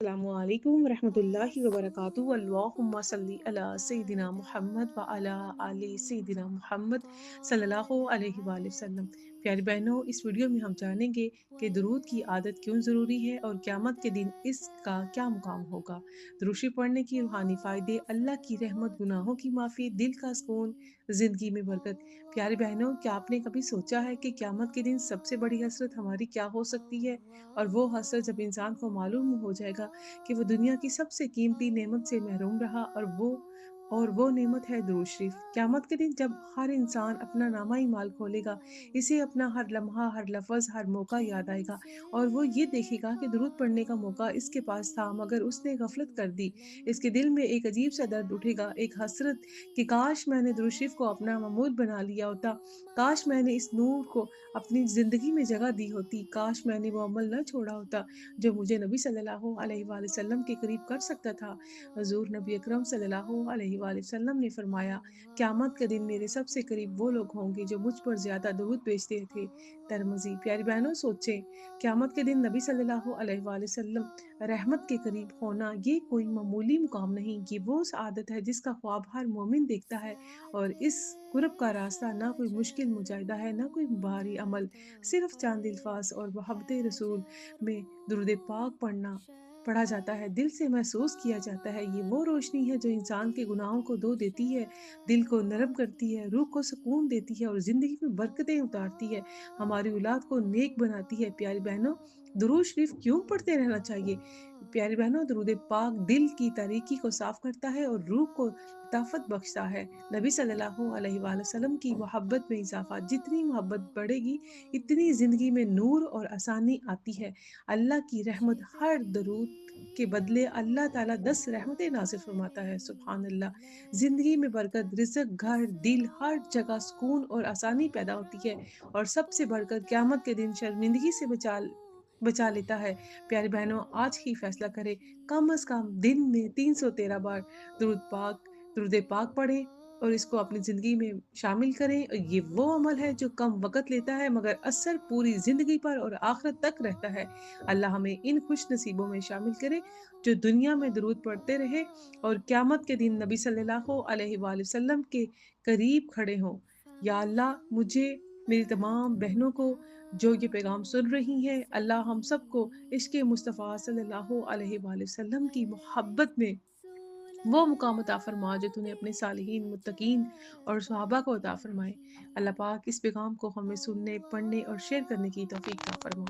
السلام علیکم ورحمۃ اللہ وبرکاتہ اللہم صلی علی سیدنا محمد وعلی آل سیدنا محمد صلی اللہ علیہ وآلہ وسلم۔ پیاری بہنوں، اس ویڈیو میں ہم جانیں گے کہ درود کی عادت کیوں ضروری ہے اور قیامت کے دن اس کا کیا مقام ہوگا۔ دروشی پڑھنے کی روحانی فائدے، اللہ کی رحمت، گناہوں کی معافی، دل کا سکون، زندگی میں برکت۔ پیاری بہنوں، کیا آپ نے کبھی سوچا ہے کہ قیامت کے دن سب سے بڑی حسرت ہماری کیا ہو سکتی ہے؟ اور وہ حسرت جب انسان کو معلوم ہو جائے گا کہ وہ دنیا کی سب سے قیمتی نعمت سے محروم رہا، اور وہ نعمت ہے درود شریف۔ قیامت کے دن جب ہر انسان اپنا نامہ اعمال کھولے گا، اسے اپنا ہر لمحہ، ہر لفظ، ہر موقع یاد آئے گا، اور وہ یہ دیکھے گا کہ درود پڑھنے کا موقع اس کے پاس تھا مگر اس نے غفلت کر دی۔ اس کے دل میں ایک عجیب سا درد اٹھے گا، ایک حسرت کہ کاش میں نے درود شریف کو اپنا معمول بنا لیا ہوتا، کاش میں نے اس نور کو اپنی زندگی میں جگہ دی ہوتی، کاش میں نے وہ عمل نہ چھوڑا ہوتا جو مجھے نبی صلی اللہ علیہ وآلہ وسلم کے قریب کر سکتا تھا۔ حضور نبی اکرم صلی اللہ علیہ وآلہ وسلم نے فرمایا، قیامت کے دن میرے سب سے قریب وہ لوگ ہوں گے جو مجھ پر زیادہ درود بھیجتے تھے۔ ترمذی۔ پیاری بہنوں، سوچیں، قیامت کے دن نبی صلی اللہ علیہ وآلہ وسلم رحمت کے قریب ہونا یہ کوئی معمولی مقام نہیں، یہ وہ سعادت ہے جس کا خواب ہر مومن دیکھتا ہے، اور اس قرب کا راستہ نہ کوئی مشکل مجاہدہ ہے، نہ کوئی بھاری عمل، صرف چاند الفاظ اور محبت رسول میں درود پاک پڑھا جاتا ہے، دل سے محسوس کیا جاتا ہے۔ یہ وہ روشنی ہے جو انسان کے گناہوں کو دھو دیتی ہے، دل کو نرم کرتی ہے، روح کو سکون دیتی ہے اور زندگی میں برکتیں اتارتی ہے، ہماری اولاد کو نیک بناتی ہے۔ پیاری بہنوں، درود شریف کیوں پڑھتے رہنا چاہیے؟ پیاری بہنوں، درود پاک دل کی تاریکی کو صاف کرتا ہے اور روح کو لطافت بخشتا ہے۔ نبی صلی اللہ علیہ وآلہ وسلم کی محبت میں اضافہ، جتنی محبت بڑھے گی اتنی زندگی میں نور اور آسانی آتی ہے۔ اللہ کی رحمت، ہر درود کے بدلے اللہ تعالیٰ 10 رحمتیں نازل فرماتا ہے۔ سبحان اللہ۔ زندگی میں برکت، رزق، گھر، دل، ہر جگہ سکون اور آسانی پیدا ہوتی ہے، اور سب سے بڑھ کر قیامت کے دن شرمندگی سے بچا لیتا ہے۔ پیاری بہنوں، آج ہی فیصلہ کریں، کم از کم دن میں 313 بار درود پاک پڑھیں اور اس کو اپنی زندگی میں شامل کریں۔ یہ وہ عمل ہے جو کم وقت لیتا ہے مگر اثر پوری زندگی پر اور آخرت تک رہتا ہے۔ اللہ ہمیں ان خوش نصیبوں میں شامل کرے جو دنیا میں درود پڑھتے رہے اور قیامت کے دن نبی صلی اللہ علیہ وآلہ وسلم کے قریب کھڑے ہوں۔ یا اللہ، مجھے، میری تمام بہنوں کو جو یہ پیغام سن رہی ہیں، اللہ ہم سب کو عشق مصطفیٰ صلی اللہ علیہ وآلہ وسلم کی محبت میں وہ مقام عطا فرما جو تُونے اپنے صالحین، متقین اور صحابہ کو عطا فرمائے۔ اللہ پاک اس پیغام کو ہمیں سننے، پڑھنے اور شیئر کرنے کی توفیق عطا فرما۔